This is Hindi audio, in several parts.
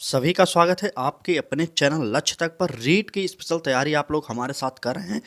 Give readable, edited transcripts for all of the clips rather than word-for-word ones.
सभी का स्वागत है आपके अपने चैनल लक्ष्य तक पर। रीट की स्पेशल तैयारी आप लोग हमारे साथ कर रहे हैं।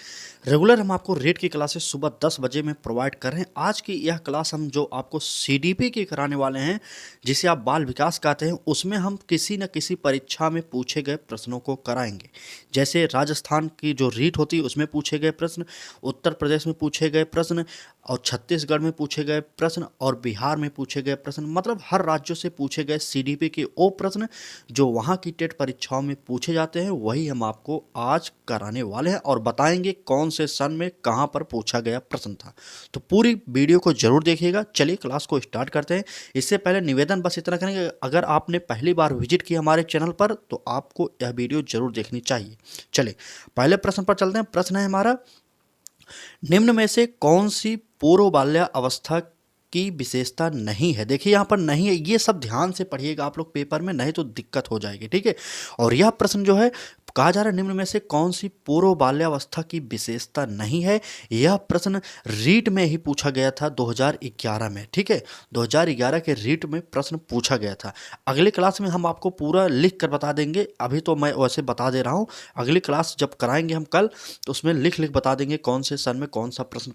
रेगुलर हम आपको रीट की क्लासेस सुबह 10 बजे में प्रोवाइड कर रहे हैं। आज की यह क्लास हम जो आपको सीडीपी की कराने वाले हैं, जिसे आप बाल विकास कहते हैं, उसमें हम किसी न किसी परीक्षा में पूछे गए प्रश्नों को कराएंगे। जैसे राजस्थान की जो रीट होती है उसमें पूछे गए प्रश्न, उत्तर प्रदेश में पूछे गए प्रश्न, और छत्तीसगढ़ में पूछे गए प्रश्न, और बिहार में पूछे गए प्रश्न। मतलब हर राज्यों से पूछे गए सीडीपी के वो प्रश्न जो वहाँ की टेट परीक्षाओं में पूछे जाते हैं, वही हम आपको आज कराने वाले हैं और बताएंगे कौन से सन में कहाँ पर पूछा गया प्रश्न था। तो पूरी वीडियो को जरूर देखिएगा। चलिए क्लास को स्टार्ट करते हैं। इससे पहले निवेदन बस इतना करेंगे, अगर आपने पहली बार विजिट किया हमारे चैनल पर तो आपको यह वीडियो जरूर देखनी चाहिए। चलिए पहले प्रश्न पर चलते हैं। प्रश्न है हमारा, निम्न में से कौन सी पूर्व बाल्या अवस्था की विशेषता नहीं है। देखिए यहाँ पर नहीं है, ये सब ध्यान से पढ़िएगा आप लोग पेपर में, नहीं तो दिक्कत हो जाएगी। ठीक है। और यह प्रश्न जो है कहा जा रहा है, निम्न में से कौन सी पूर्व बाल्यावस्था की विशेषता नहीं है। यह प्रश्न रीट में ही पूछा गया था 2011 में। ठीक है, 2011 के रीट में प्रश्न पूछा गया था। अगले क्लास में हम आपको पूरा लिख कर बता देंगे, अभी तो मैं वैसे बता दे रहा हूँ। अगली क्लास जब कराएंगे हम कल, तो उसमें लिख लिख बता देंगे कौन से सन में कौन सा प्रश्न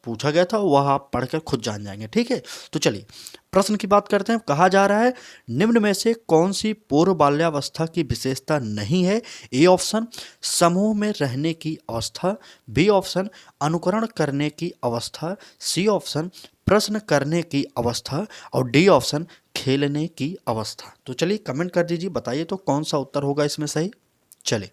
पूछा गया था, वह आप पढ़कर खुद जान जाएंगे। ठीक है, तो चलिए प्रश्न की बात करते हैं। कहा जा रहा है, निम्न में से कौन सी पूर्व बाल्यावस्था की विशेषता नहीं है। ए ऑप्शन समूह में रहने की अवस्था, बी ऑप्शन अनुकरण करने की अवस्था, सी ऑप्शन प्रश्न करने की अवस्था, और डी ऑप्शन खेलने की अवस्था। तो चलिए कमेंट कर दीजिए, बताइए तो कौन सा उत्तर होगा इसमें सही। चलिए,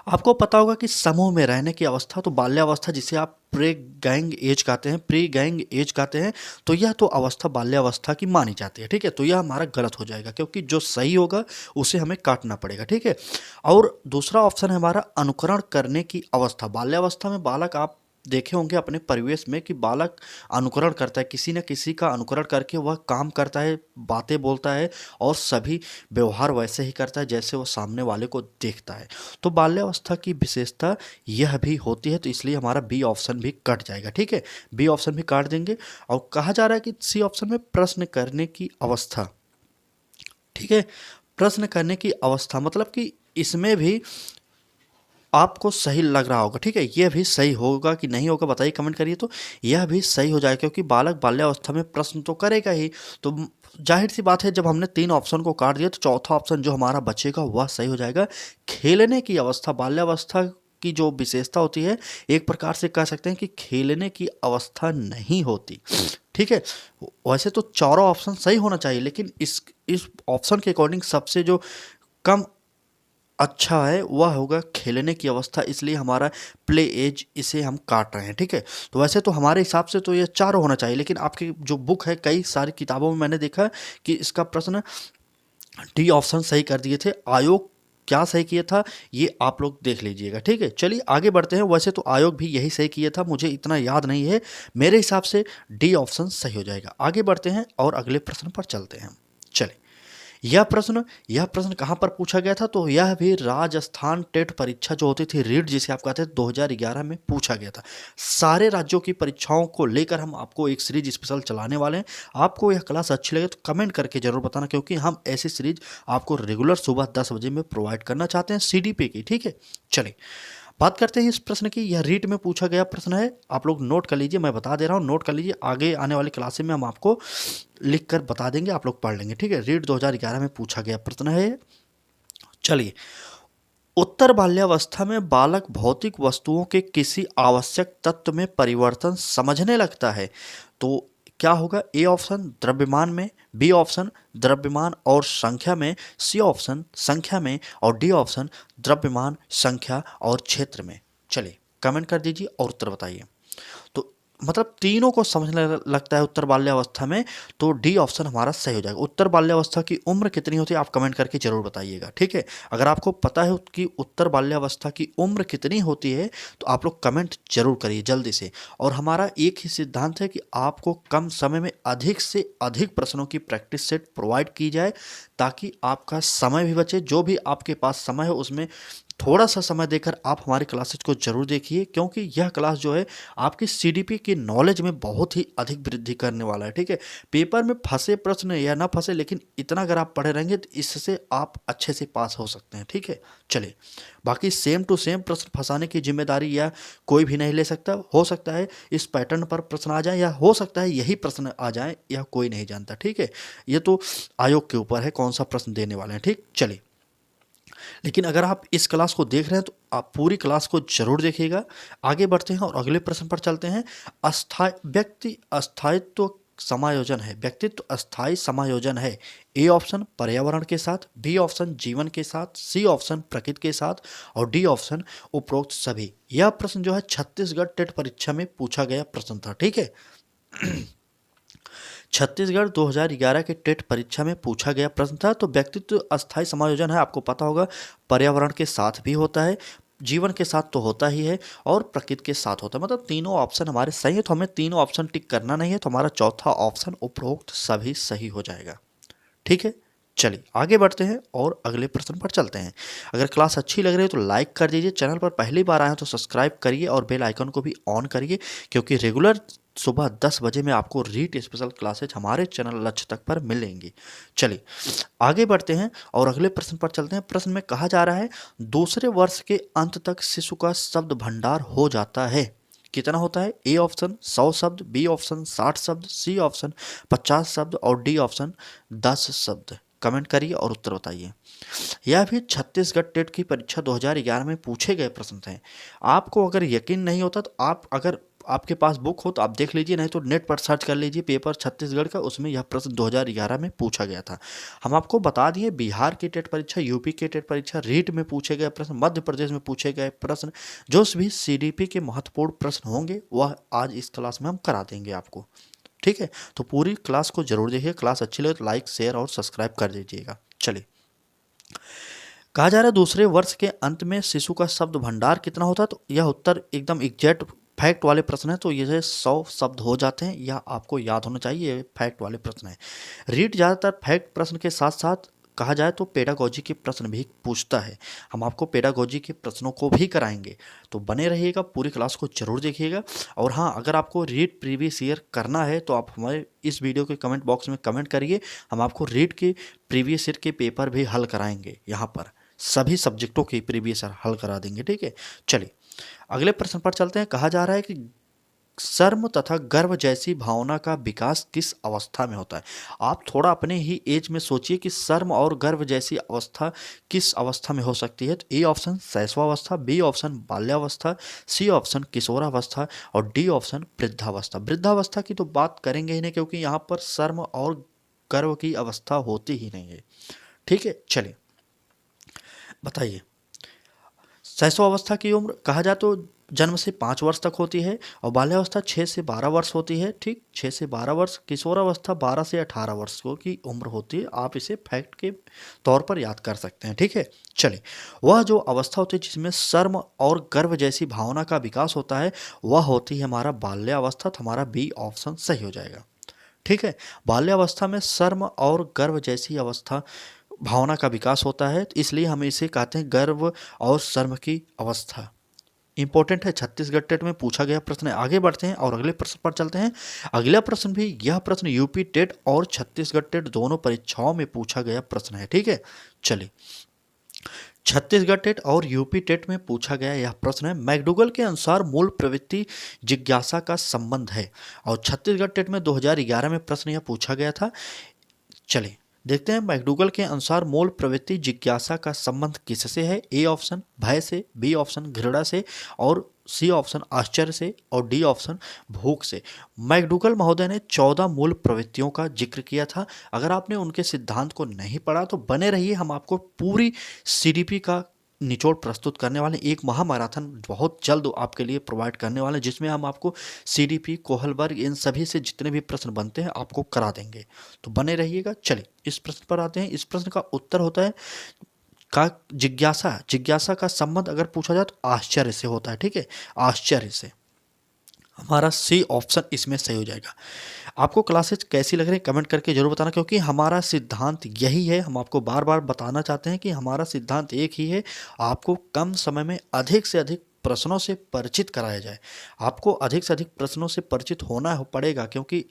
आपको पता होगा कि समूह में रहने की अवस्था, तो बाल्यावस्था जिसे आप प्री गैंग एज कहते हैं, प्री गैंग एज कहते हैं, तो यह तो अवस्था बाल्यावस्था की मानी जाती है। ठीक है, तो यह हमारा गलत हो जाएगा, क्योंकि जो सही होगा उसे हमें काटना पड़ेगा। ठीक है। और दूसरा ऑप्शन है हमारा अनुकरण करने की अवस्था। बाल्यावस्था में बालक, आप देखे होंगे अपने परिवेश में कि बालक अनुकरण करता है, किसी न किसी का अनुकरण करके वह काम करता है, बातें बोलता है, और सभी व्यवहार वैसे ही करता है जैसे वो सामने वाले को देखता है। तो बाल्यावस्था की विशेषता यह भी होती है, तो इसलिए हमारा बी ऑप्शन भी कट जाएगा। ठीक है, बी ऑप्शन भी काट देंगे। और कहा जा रहा है कि सी ऑप्शन में प्रश्न करने की अवस्था। ठीक है, प्रश्न करने की अवस्था मतलब कि इसमें भी आपको सही लग रहा होगा। ठीक है, यह भी सही होगा कि नहीं होगा बताइए, कमेंट करिए। तो यह भी सही हो जाएगा, क्योंकि बालक बाल्यावस्था में प्रश्न तो करेगा ही। तो जाहिर सी बात है, जब हमने 3 ऑप्शन को काट दिया तो चौथा ऑप्शन जो हमारा बचेगा वह सही हो जाएगा। खेलने की अवस्था, बाल्यावस्था की जो विशेषता होती है, एक प्रकार से कह सकते हैं कि खेलने की अवस्था नहीं होती। ठीक है, वैसे तो चारों ऑप्शन सही होना चाहिए, लेकिन इस ऑप्शन के अकॉर्डिंग सबसे जो कम अच्छा है वह होगा खेलने की अवस्था, इसलिए हमारा प्ले एज इसे हम काट रहे हैं। ठीक है, तो वैसे तो हमारे हिसाब से तो ये चारों होना चाहिए, लेकिन आपकी जो बुक है, कई सारी किताबों में मैंने देखा कि इसका प्रश्न डी ऑप्शन सही कर दिए थे। आयोग क्या सही किया था ये आप लोग देख लीजिएगा। ठीक है, चलिए आगे बढ़ते हैं। वैसे तो आयोग भी यही सही किया था, मुझे इतना याद नहीं है, मेरे हिसाब से डी ऑप्शन सही हो जाएगा। आगे बढ़ते हैं और अगले प्रश्न पर चलते हैं। चलिए, यह प्रश्न कहाँ पर पूछा गया था, तो यह भी राजस्थान टेट परीक्षा जो होती थी, रीट जिसे आप कहते हैं, 2011 में पूछा गया था। सारे राज्यों की परीक्षाओं को लेकर हम आपको एक सीरीज स्पेशल चलाने वाले हैं। आपको यह क्लास अच्छी लगे तो कमेंट करके जरूर बताना, क्योंकि हम ऐसी सीरीज आपको रेगुलर सुबह 10 बजे में प्रोवाइड करना चाहते हैं सीडीपी की। ठीक है, चलिए बात करते हैं इस प्रश्न की। यह रीट में पूछा गया प्रश्न है, आप लोग नोट कर लीजिए, मैं बता दे रहा हूँ, नोट कर लीजिए। आगे आने वाली क्लासे में हम आपको लिख कर बता देंगे, आप लोग पढ़ लेंगे। ठीक है, रीट 2011 में पूछा गया प्रश्न है। चलिए, उत्तर बाल्यावस्था में बालक भौतिक वस्तुओं के किसी आवश्यक तत्व में परिवर्तन समझने लगता है, तो क्या होगा। ए ऑप्शन द्रव्यमान में, बी ऑप्शन द्रव्यमान और संख्या में, सी ऑप्शन संख्या में, और डी ऑप्शन द्रव्यमान, संख्या और क्षेत्र में। चलिए कमेंट कर दीजिए और उत्तर बताइए। तो मतलब तीनों को समझने लगता है उत्तर बाल्यावस्था में, तो डी ऑप्शन हमारा सही हो जाएगा। उत्तर बाल्यावस्था की उम्र कितनी होती है, आप कमेंट करके जरूर बताइएगा। ठीक है, अगर आपको पता है कि उत्तर बाल्यावस्था की उम्र कितनी होती है, तो आप लोग कमेंट जरूर करिए जल्दी से। और हमारा एक ही सिद्धांत है कि आपको कम समय में अधिक से अधिक प्रश्नों की प्रैक्टिस सेट प्रोवाइड की जाए, ताकि आपका समय भी बचे। जो भी आपके पास समय है उसमें थोड़ा सा समय देकर आप हमारी क्लासेज को जरूर देखिए, क्योंकि यह क्लास जो है आपकी सीडीपी की नॉलेज में बहुत ही अधिक वृद्धि करने वाला है। ठीक है, पेपर में फंसे प्रश्न या ना फंसे, लेकिन इतना अगर आप पढ़े रहेंगे तो इससे आप अच्छे से पास हो सकते हैं। ठीक है, चलिए, बाकी सेम टू सेम प्रश्न फंसाने की जिम्मेदारी या कोई भी नहीं ले सकता। हो सकता है इस पैटर्न पर प्रश्न आ जाए, या हो सकता है यही प्रश्न आ जाए, या कोई नहीं जानता। ठीक है, ये तो आयोग के ऊपर है कौन सा प्रश्न देने वाले हैं। ठीक, चलिए, लेकिन अगर आप इस क्लास को देख रहे हैं तो आप पूरी क्लास को जरूर देखिएगा। आगे बढ़ते हैं और अगले प्रश्न पर चलते हैं। अस्थायित्व समायोजन है, व्यक्तित्व अस्थायी समायोजन है। ए ऑप्शन पर्यावरण के साथ, बी ऑप्शन जीवन के साथ, सी ऑप्शन प्रकृति के साथ, और डी ऑप्शन उपरोक्त सभी। यह प्रश्न जो है छत्तीसगढ़ टेट परीक्षा में पूछा गया प्रश्न था। ठीक है, छत्तीसगढ़ 2011 के टेट परीक्षा में पूछा गया प्रश्न था। तो व्यक्तित्व अस्थायी समायोजन है, आपको पता होगा पर्यावरण के साथ भी होता है, जीवन के साथ तो होता ही है, और प्रकृति के साथ होता है। मतलब तीनों ऑप्शन हमारे सही है, तो हमें तीनों ऑप्शन टिक करना नहीं है, तो हमारा चौथा ऑप्शन उपरोक्त सभी सही हो जाएगा। ठीक है, चलिए आगे बढ़ते हैं और अगले प्रश्न पर चलते हैं। अगर क्लास अच्छी लग रही है तो लाइक कर दीजिए, चैनल पर पहली बार आए हैं तो सब्सक्राइब करिए और बेल आइकन को भी ऑन करिए, क्योंकि रेगुलर सुबह 10 बजे में आपको रीट स्पेशल क्लासेज हमारे चैनल लक्ष्य तक पर मिलेंगी। चलिए आगे बढ़ते हैं और अगले प्रश्न पर चलते हैं। प्रश्न में कहा जा रहा है दूसरे वर्ष के अंत तक शिशु का शब्द भंडार हो जाता है। कितना होता है? ए ऑप्शन 100 शब्द, बी ऑप्शन 60 शब्द, सी ऑप्शन 50 शब्द, और डी ऑप्शन 10 शब्द। कमेंट करिए और उत्तर बताइए। यह भी छत्तीसगढ़ टेट की परीक्षा 2011 में पूछे गए प्रश्न थे। आपको अगर यकीन नहीं होता तो आप, अगर आपके पास बुक हो तो आप देख लीजिए, नहीं तो नेट पर सर्च कर लीजिए पेपर छत्तीसगढ़ का, उसमें यह प्रश्न 2011 में पूछा गया था। हम आपको बता दिए बिहार की टेट परीक्षा, यूपी की टेट परीक्षा, रीट में पूछे गए प्रश्न, मध्य प्रदेश में पूछे गए प्रश्न, जो भी सीडीपी के महत्वपूर्ण प्रश्न होंगे वह आज इस क्लास में हम करा देंगे आपको। ठीक है, तो पूरी क्लास को जरूर देखिए। क्लास अच्छी लगे तो लाइक शेयर और सब्सक्राइब कर दीजिएगा। चलिए, कहा जा रहा है दूसरे वर्ष के अंत में शिशु का शब्द भंडार कितना होता है। तो यह उत्तर एकदम एग्जैक्ट फैक्ट वाले प्रश्न है, तो ये 100 शब्द हो जाते हैं, यह आपको याद होना चाहिए। ये फैक्ट वाले प्रश्न है। रीट ज़्यादातर फैक्ट प्रश्न के साथ साथ कहा जाए तो पेडागोजी के प्रश्न भी पूछता है। हम आपको पेडागोजी के प्रश्नों को भी कराएंगे, तो बने रहिएगा, पूरी क्लास को जरूर देखिएगा। और हाँ, अगर आपको रीट प्रीवियस ईयर करना है तो आप हमारे इस वीडियो के कमेंट बॉक्स में कमेंट करिए, हम आपको रीट के प्रीवियस ईयर के पेपर भी हल कराएंगे। यहाँ पर सभी सब्जेक्टों के प्रीवियस ईयर हल करा देंगे। ठीक है, चलिए अगले प्रश्न पर चलते हैं। कहा जा रहा है कि शर्म तथा गर्व जैसी भावना का विकास किस अवस्था में होता है। आप थोड़ा अपने ही एज में सोचिए कि शर्म और गर्व जैसी अवस्था किस अवस्था में हो सकती है। तो ए ऑप्शन शैशवावस्था, बी ऑप्शन बाल्यावस्था, सी ऑप्शन किशोरावस्था, और डी ऑप्शन वृद्धावस्था। वृद्धावस्था की तो बात करेंगे ही नहीं, क्योंकि यहाँ पर शर्म और गर्व की अवस्था होती ही नहीं है। ठीक है, चलिए बताइए। शैशवावस्था की उम्र कहा जाए तो जन्म से 5 वर्ष तक होती है, और बाल्यावस्था 6 से 12 वर्ष होती है। ठीक, 6 से 12 वर्ष। किशोरावस्था 12 से 18 वर्षों की उम्र होती है। आप इसे फैक्ट के तौर पर याद कर सकते हैं। ठीक है, चलिए, वह जो अवस्था होती है जिसमें शर्म और गर्व जैसी भावना का विकास होता है, वह होती है हमारा बाल्यावस्था। तो हमारा बी ऑप्शन सही हो जाएगा। ठीक है, बाल्यावस्था में शर्म और गर्व जैसी अवस्था भावना का विकास होता है, तो इसलिए हम इसे कहते हैं गर्व और शर्म की अवस्था। इंपॉर्टेंट है, छत्तीसगढ़ टेट में पूछा गया प्रश्न है। आगे बढ़ते हैं और अगले प्रश्न पर चलते हैं। अगला प्रश्न भी, यह प्रश्न यूपी टेट और छत्तीसगढ़ टेट दोनों परीक्षाओं में पूछा गया प्रश्न है। ठीक है, चलिए, छत्तीसगढ़ टेट और यूपी टेट में पूछा गया यह प्रश्न है। मैकडूगल के अनुसार मूल प्रवृत्ति जिज्ञासा का संबंध है, और छत्तीसगढ़ टेट में 2011 में प्रश्न यह पूछा गया था। चलिए देखते हैं, मैकडूगल के अनुसार मूल प्रवृत्ति जिज्ञासा का संबंध किससे है। ए ऑप्शन भय से, बी ऑप्शन घृणा से, और सी ऑप्शन आश्चर्य से, और डी ऑप्शन भूख से। मैकडूगल महोदय ने 14 मूल प्रवृत्तियों का जिक्र किया था। अगर आपने उनके सिद्धांत को नहीं पढ़ा तो बने रहिए, हम आपको पूरी सीडीपी का निचोड़ प्रस्तुत करने वाले, एक महामैराथन बहुत जल्द आपके लिए प्रोवाइड करने वाले, जिसमें हम आपको सीडीपी, कोहलबर्ग, इन सभी से जितने भी प्रश्न बनते हैं आपको करा देंगे, तो बने रहिएगा। चलिए इस प्रश्न पर आते हैं। इस प्रश्न का उत्तर होता है का जिज्ञासा का संबंध अगर पूछा जाए तो आश्चर्य से होता है। ठीक है, आश्चर्य से। हमारा सी ऑप्शन इसमें सही हो जाएगा। आपको क्लासेज कैसी लग रही है कमेंट करके जरूर बताना, क्योंकि हमारा सिद्धांत यही है, हम आपको बार बार बताना चाहते हैं कि हमारा सिद्धांत एक ही है, आपको कम समय में अधिक से अधिक प्रश्नों से परिचित कराया जाए। आपको अधिक से अधिक प्रश्नों से परिचित होना पड़ेगा, क्योंकि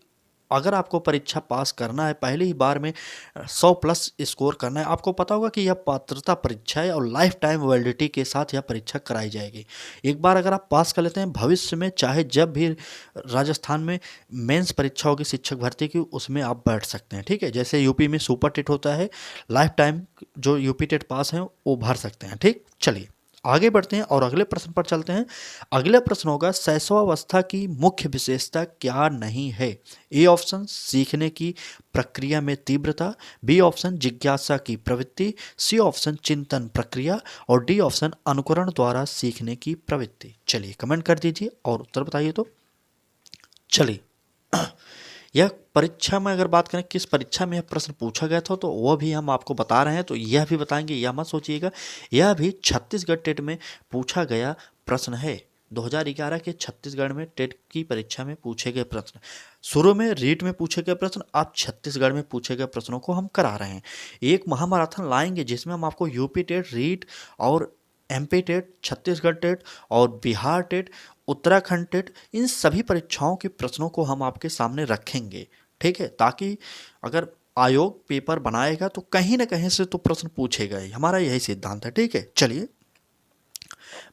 अगर आपको परीक्षा पास करना है, पहली ही बार में 100 प्लस स्कोर करना है, आपको पता होगा कि यह पात्रता परीक्षा है और लाइफ टाइम वैलिडिटी के साथ यह परीक्षा कराई जाएगी। एक बार अगर आप पास कर लेते हैं, भविष्य में चाहे जब भी राजस्थान में मेंस परीक्षा होगी शिक्षक भर्ती की, उसमें आप बैठ सकते हैं। ठीक है, जैसे यूपी में सुपर टेट होता है, लाइफ टाइम जो यूपी टेट पास हैं वो भर सकते हैं। ठीक, चलिए आगे बढ़ते हैं और अगले प्रश्न पर चलते हैं। अगला प्रश्न होगा, शैशवावस्था की मुख्य विशेषता क्या नहीं है? ए ऑप्शन सीखने की प्रक्रिया में तीव्रता, बी ऑप्शन जिज्ञासा की प्रवृत्ति, सी ऑप्शन चिंतन प्रक्रिया और डी ऑप्शन अनुकरण द्वारा सीखने की प्रवृत्ति। चलिए कमेंट कर दीजिए और उत्तर बताइए। तो चलिए यह परीक्षा में अगर बात करें किस परीक्षा में यह प्रश्न पूछा गया था, तो वह भी हम आपको बता रहे हैं, तो यह भी बताएंगे, यह मत सोचिएगा। यह भी छत्तीसगढ़ टेट में पूछा गया प्रश्न है। 2011 के छत्तीसगढ़ में टेट की परीक्षा में पूछे गए प्रश्न, शुरू में रीट में पूछे गए प्रश्न, अब छत्तीसगढ़ में पूछे गए प्रश्नों को हम करा रहे हैं। एक महामाराथन लाएंगे जिसमें हम आपको यूपी टेट, रीट और एमपी टेट, छत्तीसगढ़ टेट और बिहार टेट, उत्तराखंड टेट, इन सभी परीक्षाओं के प्रश्नों को हम आपके सामने रखेंगे। ठीक है, ताकि अगर आयोग पेपर बनाएगा तो कहीं ना कहीं से तो प्रश्न पूछेगा ही, हमारा यही सिद्धांत है। ठीक है, चलिए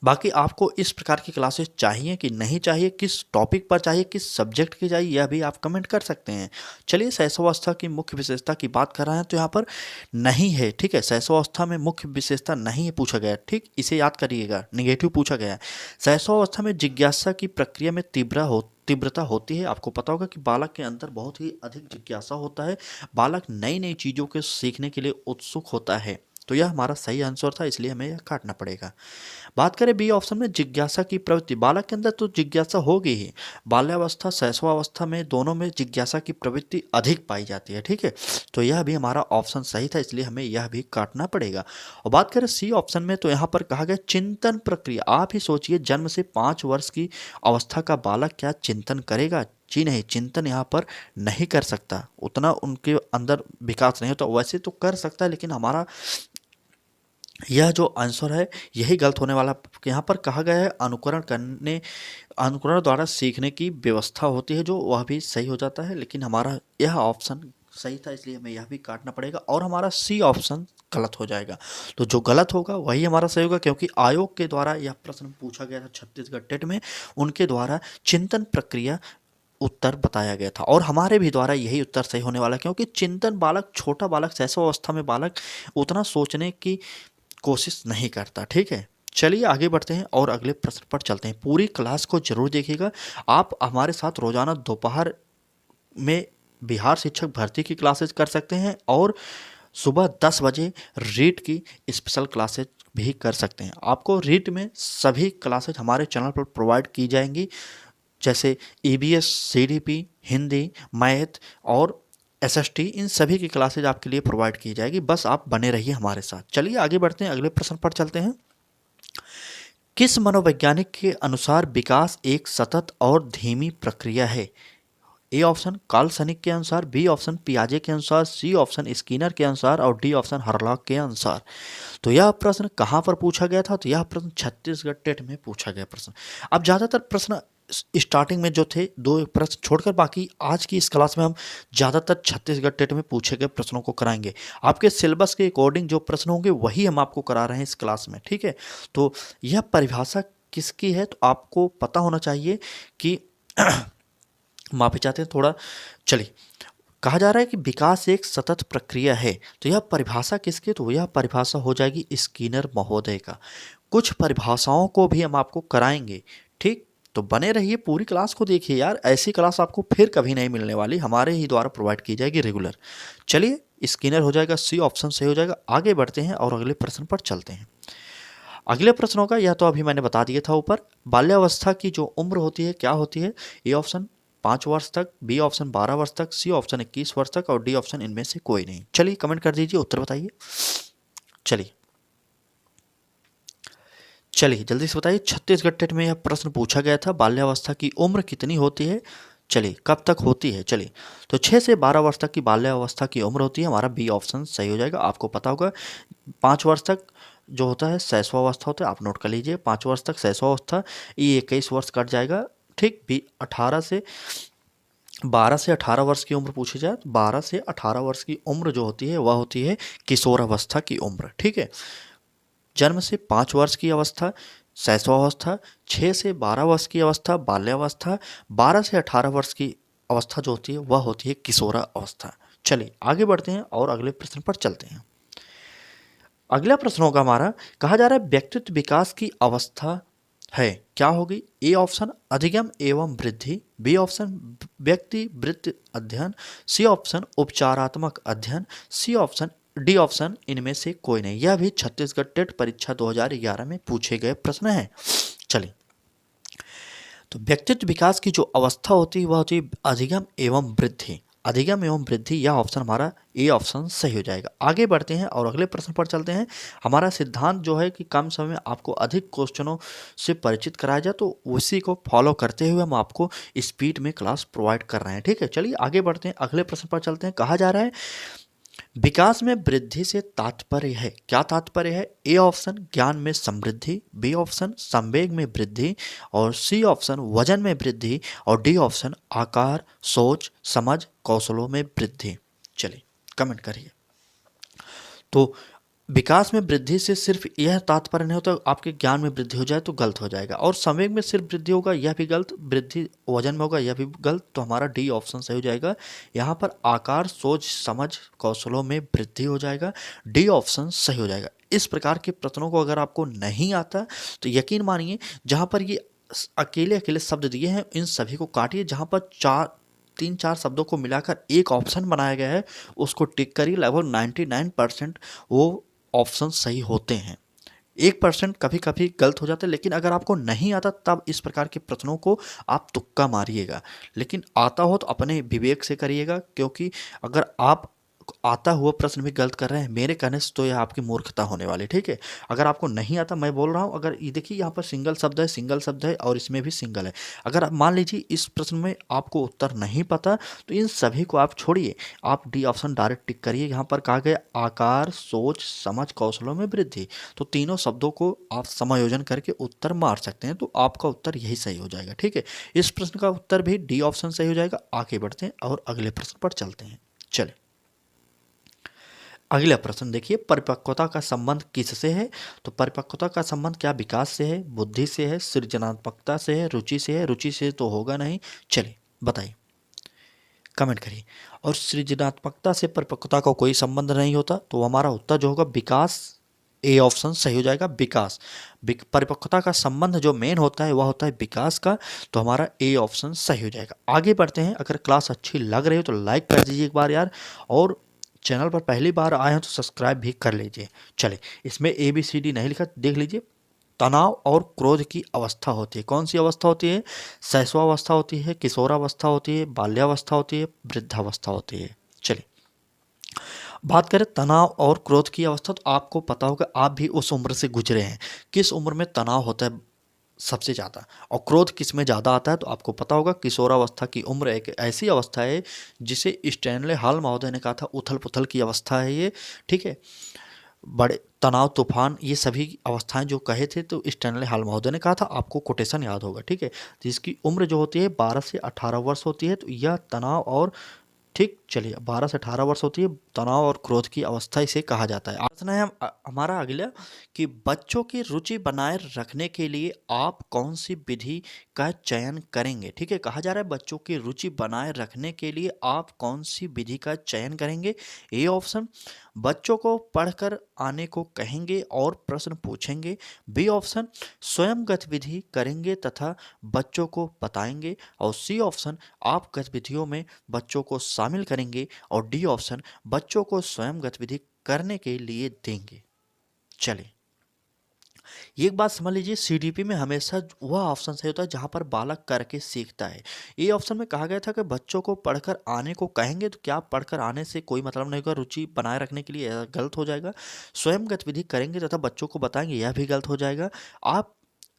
बाकी आपको इस प्रकार की क्लासेस चाहिए कि नहीं चाहिए, किस टॉपिक पर चाहिए, किस सब्जेक्ट की चाहिए, यह भी आप कमेंट कर सकते हैं। चलिए शैशवावस्था की मुख्य विशेषता की बात कर रहे हैं, तो यहाँ पर नहीं है। ठीक है, शैशवावस्था में मुख्य विशेषता नहीं है पूछा गया। ठीक, इसे याद करिएगा, निगेटिव पूछा गया है। शैशवावस्था में जिज्ञासा की प्रक्रिया में तीव्रता होती है। आपको पता होगा कि बालक के अंदर बहुत ही अधिक जिज्ञासा होता है, बालक नई नई चीज़ों के सीखने के लिए उत्सुक होता है। तो यह हमारा सही आंसर था, इसलिए हमें यह काटना पड़ेगा। बात करें बी ऑप्शन में जिज्ञासा की प्रवृत्ति, बालक के अंदर तो जिज्ञासा होगी ही, बाल्यावस्था शैशवावस्था में दोनों में जिज्ञासा की प्रवृत्ति अधिक पाई जाती है। ठीक है, तो यह भी हमारा ऑप्शन सही था, इसलिए हमें यह भी काटना पड़ेगा। और बात करें सी ऑप्शन में, तो यहाँ पर कहा गया चिंतन प्रक्रिया। आप ही सोचिए, जन्म से 5 वर्ष की अवस्था का बालक क्या चिंतन करेगा? जी नहीं, चिंतन यहाँ पर नहीं कर सकता, उतना उनके अंदर विकास नहीं होता। वैसे तो कर सकता है, लेकिन हमारा यह जो आंसर है यही गलत होने वाला। यहाँ पर कहा गया है अनुकरण द्वारा सीखने की व्यवस्था होती है, जो वह भी सही हो जाता है, लेकिन हमारा यह ऑप्शन सही था, इसलिए हमें यह भी काटना पड़ेगा और हमारा सी ऑप्शन गलत हो जाएगा। तो जो गलत होगा वही हमारा सही होगा, क्योंकि आयोग के द्वारा यह प्रश्न पूछा गया था छत्तीसगढ़ टेट में, उनके द्वारा चिंतन प्रक्रिया उत्तर बताया गया था और हमारे भी द्वारा यही उत्तर सही होने वाला है, क्योंकि चिंतन बालक, छोटा बालक, शैशवावस्था में बालक उतना सोचने की कोशिश नहीं करता। ठीक है, चलिए आगे बढ़ते हैं और अगले प्रश्न पर चलते हैं। पूरी क्लास को जरूर देखिएगा। आप हमारे साथ रोजाना दोपहर में बिहार शिक्षक भर्ती की क्लासेज कर सकते हैं और सुबह 10 बजे रीट की स्पेशल क्लासेज भी कर सकते हैं। आपको रीट में सभी क्लासेज हमारे चैनल पर प्रोवाइड की जाएंगी, जैसे ईबीएस, सीडीपी, हिंदी, मैथ और एसएसटी, इन सभी की क्लासेज आपके लिए प्रोवाइड की जाएगी। बस आप बने रहिए हमारे साथ। चलिए आगे बढ़ते हैं, अगले प्रश्न पर चलते हैं। किस मनोवैज्ञानिक के अनुसार विकास एक सतत और धीमी प्रक्रिया है? ए ऑप्शन कार्ल सनिक के अनुसार, बी ऑप्शन पियाजे के अनुसार, सी ऑप्शन स्किनर के अनुसार और डी ऑप्शन हरलॉक के अनुसार। तो यह प्रश्न कहाँ पर पूछा गया था? तो यह प्रश्न छत्तीसगढ़ टेट में पूछा गया प्रश्न। अब ज़्यादातर प्रश्न स्टार्टिंग में जो थे 2 प्रश्न छोड़कर बाकी आज की इस क्लास में हम ज़्यादातर छत्तीसगढ़ टेट में पूछे गए प्रश्नों को कराएंगे। आपके सिलेबस के अकॉर्डिंग जो प्रश्न होंगे वही हम आपको करा रहे हैं इस क्लास में। ठीक है, तो यह परिभाषा किसकी है? तो आपको पता होना चाहिए कि माफी चाहते हैं थोड़ा। चलिए, कहा जा रहा है कि विकास एक सतत प्रक्रिया है, तो यह परिभाषा किसकी? तो यह परिभाषा हो जाएगी स्किनर महोदय का। कुछ परिभाषाओं को भी हम आपको कराएंगे। ठीक, तो बने रहिए, पूरी क्लास को देखिए यार, ऐसी क्लास आपको फिर कभी नहीं मिलने वाली, हमारे ही द्वारा प्रोवाइड की जाएगी रेगुलर। चलिए, स्किनर हो जाएगा, सी ऑप्शन सही हो जाएगा। आगे बढ़ते हैं और अगले प्रश्न पर चलते हैं। अगले प्रश्नों का यह तो अभी मैंने बता दिया था ऊपर। बाल्यावस्था की जो उम्र होती है क्या होती है? ए ऑप्शन 5 वर्ष तक, बी ऑप्शन 12 वर्ष तक, सी ऑप्शन 21 वर्ष तक और डी ऑप्शन इनमें से कोई नहीं। चलिए कमेंट कर दीजिए, उत्तर बताइए। चलिए चलिए जल्दी से बताइए, छत्तीसगढ़ टेट में यह प्रश्न पूछा गया था, बाल्यावस्था की उम्र कितनी होती है। चलिए कब तक होती है, चलिए तो 6 से 12 वर्ष तक की बाल्यावस्था की उम्र होती है। हमारा बी ऑप्शन सही हो जाएगा। आपको पता होगा 5 वर्ष तक जो होता है शैशवावस्था होता है, आप नोट कर लीजिए 5 वर्ष तक शैशवावस्था, ये 21 वर्ष कट जाएगा। ठीक, भी 12 से 18 वर्ष की उम्र पूछी जाए तो 12 से 18 वर्ष की उम्र जो होती है वह होती है किशोरावस्था की उम्र। ठीक है, जन्म से 5 वर्ष की अवस्था शैशवावस्था, 6 से 12 वर्ष की अवस्था बाल्यावस्था, 12 से 18 वर्ष की अवस्था जो होती है वह होती है किशोरा अवस्था। चलिए आगे बढ़ते हैं और अगले प्रश्न पर चलते हैं। अगला प्रश्न होगा हमारा, कहा जा रहा है व्यक्तित्व विकास की अवस्था है, क्या होगी। ए ऑप्शन अधिगम एवं वृद्धि, बी ऑप्शन व्यक्ति वृत्ति अध्ययन, सी ऑप्शन उपचारात्मक अध्ययन, सी ऑप्शन डी ऑप्शन इनमें से कोई नहीं। यह भी छत्तीसगढ़ टेट परीक्षा 2011 में पूछे गए प्रश्न है। चलिए, तो व्यक्तित्व विकास की जो अवस्था होती है वह होती है अधिगम एवं वृद्धि। अधिगम एवं वृद्धि, यह ऑप्शन हमारा ए ऑप्शन सही हो जाएगा। आगे बढ़ते हैं और अगले प्रश्न पर चलते हैं। हमारा सिद्धांत जो है कि कम समय में आपको अधिक क्वेश्चनों से परिचित कराया जाए, तो उसी को फॉलो करते हुए हम आपको स्पीड में क्लास प्रोवाइड कर रहे हैं। ठीक है, चलिए आगे बढ़ते हैं, अगले प्रश्न पर चलते हैं। कहा जा रहा है विकास में वृद्धि से तात्पर्य है, क्या तात्पर्य है। ए ऑप्शन ज्ञान में समृद्धि, बी ऑप्शन संवेग में वृद्धि, और सी ऑप्शन वजन में वृद्धि, और डी ऑप्शन आकार सोच समझ कौशलों में वृद्धि। चलिए कमेंट करिए। तो विकास में वृद्धि से सिर्फ यह तात्पर्य नहीं होता आपके ज्ञान में वृद्धि हो जाए तो गलत हो जाएगा, और संवेग में सिर्फ वृद्धि होगा यह भी गलत, वृद्धि वजन में होगा यह भी गलत, तो हमारा डी ऑप्शन सही हो जाएगा। यहाँ पर आकार सोच समझ कौशलों में वृद्धि हो जाएगा, डी ऑप्शन सही हो जाएगा। इस प्रकार के प्रश्नों को अगर आपको नहीं आता तो यकीन मानिए जहाँ पर ये अकेले अकेले शब्द दिए हैं इन सभी को काटिए, जहाँ पर 3-4 शब्दों को मिलाकर एक ऑप्शन बनाया गया है उसको टिक करिए। लगभग 99% वो ऑप्शन सही होते हैं। 1% कभी कभी गलत हो जाता है, लेकिन अगर आपको नहीं आता तब इस प्रकार के प्रश्नों को आप तुक्का मारिएगा, लेकिन आता हो तो अपने विवेक से करिएगा, क्योंकि अगर आप आता हुआ प्रश्न भी गलत कर रहे हैं मेरे कहने से तो यह आपकी मूर्खता होने वाली। ठीक है, अगर आपको नहीं आता, मैं बोल रहा हूँ, अगर ये देखिए यहाँ पर सिंगल शब्द है और इसमें भी सिंगल है। अगर आप मान लीजिए इस प्रश्न में आपको उत्तर नहीं पता तो इन सभी को आप छोड़िए, आप डी ऑप्शन डायरेक्ट टिक करिए। यहाँ पर कहा गया आकार सोच समझ कौशलों में वृद्धि, तो तीनों शब्दों को आप समायोजन करके उत्तर मार सकते हैं, तो आपका उत्तर यही सही हो जाएगा। ठीक है, इस प्रश्न का उत्तर भी डी ऑप्शन सही हो जाएगा। आगे बढ़ते हैं और अगले प्रश्न पर चलते हैं। चले अगला प्रश्न देखिए, परिपक्वता का संबंध किससे है। तो परिपक्वता का संबंध क्या विकास से है, बुद्धि से है, सृजनात्मकता से है, रुचि से है। रुचि से तो होगा नहीं, चलिए बताइए, कमेंट करिए। और सृजनात्मकता से परिपक्वता का कोई संबंध नहीं होता, तो हमारा उत्तर जो होगा विकास, ए ऑप्शन सही हो जाएगा। विकास, परिपक्वता का संबंध जो मेन होता है वह होता है विकास का, तो हमारा ए ऑप्शन सही हो जाएगा। आगे बढ़ते हैं। अगर क्लास अच्छी लग रही हो तो लाइक कर दीजिए एक बार यार, और चैनल पर पहली बार आए हैं तो सब्सक्राइब भी कर लीजिए। चलिए, इसमें ABCD नहीं लिखा, देख लीजिए। तनाव और क्रोध की अवस्था होती है, कौन सी अवस्था होती है। शैशवावस्था होती है, किशोरावस्था होती है, बाल्यावस्था होती है, वृद्धावस्था होती है। चलिए बात करें तनाव और क्रोध की अवस्था, तो आपको पता होगा आप भी उस उम्र से गुजरे हैं। किस उम्र में तनाव होता है सबसे ज़्यादा और क्रोध किस में ज़्यादा आता है, तो आपको पता होगा किशोरावस्था की उम्र एक ऐसी अवस्था है जिसे स्टैनले हॉल महोदय ने कहा था उथल पुथल की अवस्था है ये। ठीक है, बड़े तनाव तूफान ये सभी अवस्थाएं जो कहे थे तो स्टैनले हॉल महोदय ने कहा था, आपको कोटेशन याद होगा। ठीक है, तो इसकी उम्र जो होती है 12 से 18 वर्ष होती है, तो यह तनाव और ठीक, चलिए 12 से 18 वर्ष होती है, तनाव और क्रोध की अवस्था इसे कहा जाता है। प्रश्न है हमारा अगला कि बच्चों की रुचि बनाए रखने के लिए आप कौन सी विधि का चयन करेंगे। ठीक है, कहा जा रहा है बच्चों की रुचि बनाए रखने के लिए आप कौन सी विधि का चयन करेंगे। ए ऑप्शन बच्चों को पढ़कर आने को कहेंगे और प्रश्न पूछेंगे, बी ऑप्शन स्वयं गतिविधि करेंगे तथा बच्चों को बताएंगे, और सी ऑप्शन आप गतिविधियों में बच्चों को शामिल करेंगे, और डी ऑप्शन बच्चों को स्वयं गतिविधि करने के लिए देंगे। चलिए एक बात समझ लीजिए, सीडीपी में हमेशा वह ऑप्शन सही होता है जहाँ पर बालक करके सीखता है। ये ऑप्शन में कहा गया था कि बच्चों को पढ़कर आने को कहेंगे तो क्या पढ़कर आने से कोई मतलब नहीं होगा, रुचि बनाए रखने के लिए गलत हो जाएगा। स्वयं गतिविधि करेंगे तथा बच्चों को बताएंगे, यह भी गलत हो जाएगा। आप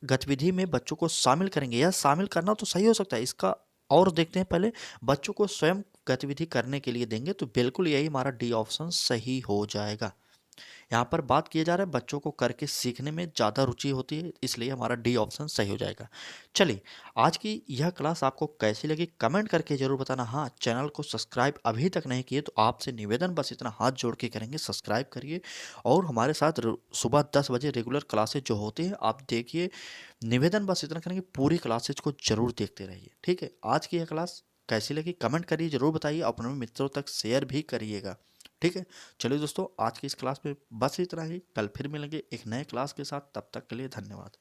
गतिविधि में बच्चों को शामिल करेंगे, यह शामिल करना तो सही हो सकता है, इसका और देखते हैं पहले। बच्चों को स्वयं गतिविधि करने के लिए देंगे तो बिल्कुल यही हमारा डी ऑप्शन सही हो जाएगा। यहाँ पर बात किया जा रहा है बच्चों को करके सीखने में ज़्यादा रुचि होती है, इसलिए हमारा डी ऑप्शन सही हो जाएगा। चलिए, आज की यह क्लास आपको कैसी लगी कमेंट करके ज़रूर बताना। हाँ, चैनल को सब्सक्राइब अभी तक नहीं किए तो आपसे निवेदन बस इतना हाथ जोड़ के करेंगे, सब्सक्राइब करिए और हमारे साथ सुबह 10 बजे रेगुलर क्लासेज जो होती है आप देखिए। निवेदन बस इतना करेंगे, पूरी क्लासेज को जरूर देखते रहिए। ठीक है, आज की यह क्लास कैसी लगी कमेंट करिए, ज़रूर बताइए, अपने मित्रों तक शेयर भी करिएगा। ठीक है, चलिए दोस्तों, आज की इस क्लास में बस इतना ही। कल फिर मिलेंगे एक नए क्लास के साथ, तब तक के लिए धन्यवाद।